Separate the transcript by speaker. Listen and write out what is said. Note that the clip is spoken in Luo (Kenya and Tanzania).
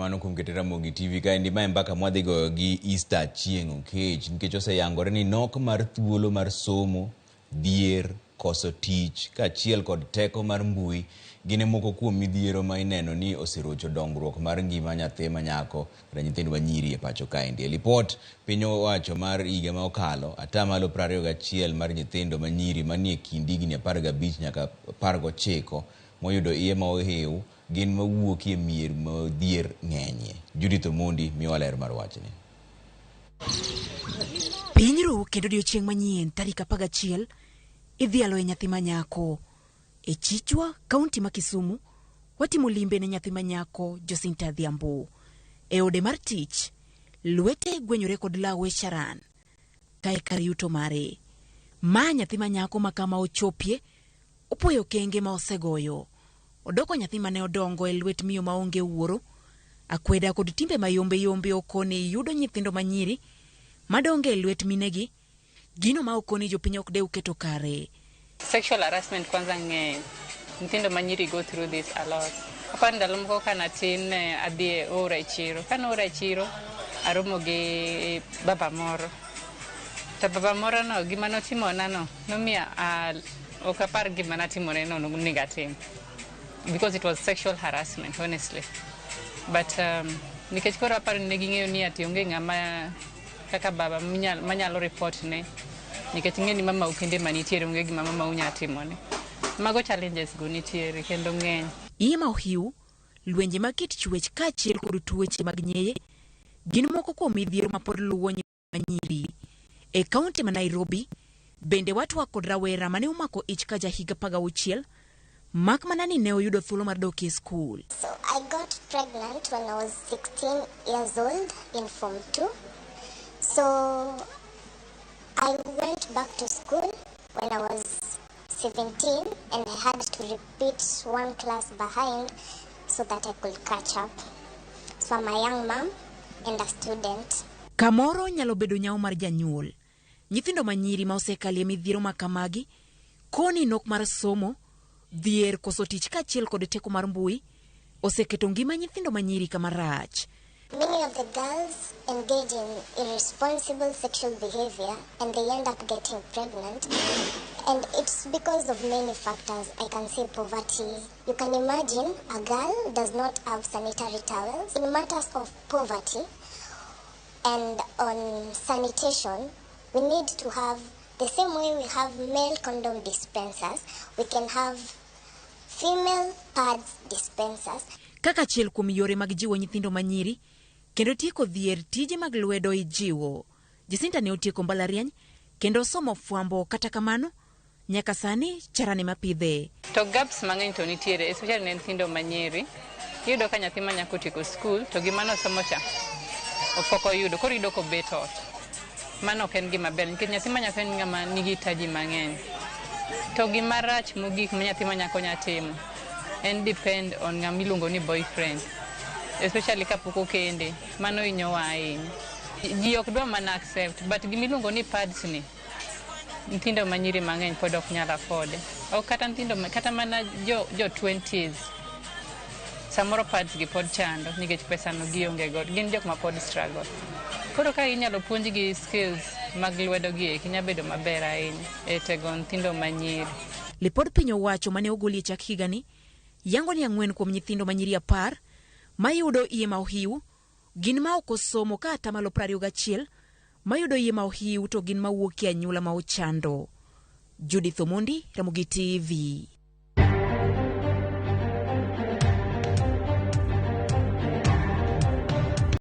Speaker 1: erokamano kuom keto Ramogi TV ka endi mae mbaka mwadhi goyo gi Easter chieng' okech nikech oseyangore ni nok mar thuolo mar somo, dhier, koso tich kaachiel kod teko mar mbui gine moko kuom midhiero ma ineno ni oserocho dongruok mar ngima nyathi manyako kata nyithindo manyiri e pacho ka endi. Lipot piny owacho mar higa ma okalo atamalo 21 mar nyithindo manyiri manie kind higni 15 nyaka 19 moyudo iye ma ohew gin mawuok e mier modhier ng'enyie. Judith Omondi miwa ler mar wachni.
Speaker 2: Pinyro kendo odiochieng' manyien tarik 11 idhialo e nyathi manyako. E Chichwa, kaunti ma Kisumu, watimo limbe ne nyathi manyako Josinta Dhiambo. E ode mar tich, lwete gwenyore kod lawe sharan. Kae kar yuto mare. Ma nyathi manyako makama ochopie, opoyo kenge ma osegoyo. Odoko nyathi mane odongo e lwet miyo maonge wuoro. Akweda kod timbe mayombe okone yudo nyithindo manyiri madonge e lwet minegi. Gino ma okone jopiny ok deu keto kare.
Speaker 3: Sexual harassment kwanza ng'eny. Nyithindo manyiri go through this a lot. Aparo ndalo moko kana tin adhi ora e chiro. Kana ora e chiro aromo gi baba moro. To baba moro no gima notimona no nomiya ok apar gima natimone no negatim. Because it was sexual harassment, honestly. But nikech koro aparo ne ging'eyo ni ati onge ng'ama kaka baba manyalo report ne. Nikech ng'eni mama ukende manitiere onge gima mama unya timone. Mago challenges go nitiere kendo ng'eny.
Speaker 2: Iye ma ohiu, lwenje mag kit chwech kaachiel kod tuoche mag nyeye gin moko kuom midhiero ma pod luwo manyiri. E kaunti ma Nairobi, bende watwa kod rawera mane umako ich ka jahiga 16 mak mana ni ne oyudo thuolo mar dok e skul.
Speaker 4: So I got pregnant when I was 16 years old in Form 2. So I went back to school when I was 17 and I had to repeat one class behind so that I could catch up. So I'm a young mom and a student.
Speaker 2: Kamoro nyalo bedo nyao mar janyuol. Nyithindo manyiri ma osekalie midhiero makamagi, koni nok mar somo, dhier koso tich kaachiel kod teko mar mbui, oseketo ngima nyithindo manyiri kama rach.
Speaker 4: Many of the girls engage in irresponsible sexual behavior and they end up getting pregnant. And it's because of many factors. I can say poverty. You can imagine a girl does not have sanitary towels. In matters of poverty and on sanitation, we need to have, the same way we have male condom dispensers, we can have female pads dispensers.
Speaker 2: Kaka achiel kuom yore mag jiwo nyithindo manyiri, kendo tieko dhier tije mag lwedo ijiwo. Jacinta ne otieko mbalariany, kendo somo fwambo kata kamano, nyaka sani charane mapidhe.
Speaker 3: To gaps mang'eny to nitiere, especially ne nyithindo manyiri. Yudo ka nyathi manyako tieko skul, to gimano somo cha opoko yudo, koro yudo ko bet ot. Mano ok en gima ber, nikech nyathi manyako en ng'ama nigi taji mang'eny. To gima rach mogik ma nyathi manyako nya timo en depend on ng'ama iluongo ni boyfriend, especially kapok okende. Mano hinyowa ahinya. Ji ok dwa mana accept, but gima iluongo ni pads ni nyithindo manyiri mang'eny pod ok nyal afford. Ok kata nyithindo kata mana jo 20s. Samoro pads gi pod chando nikech pesa no gionge god. Gin jok ma pod struggle. Koro ka inyalo puonj gi skills mag lwedo gi kinya bedo maber ahinya e tego nyithindo manyiri.
Speaker 2: Lipod piny owacho mane ogoli e chak higani yango ni 4 kuom nyithindo manyiri 10 mayudo iye ma ohiu gin ma ok osomo ka atamalo 21 mayudo iye ma ohiu to gin mawuok e anyuola ma ochando. Judith Omondi, Ramogi TV.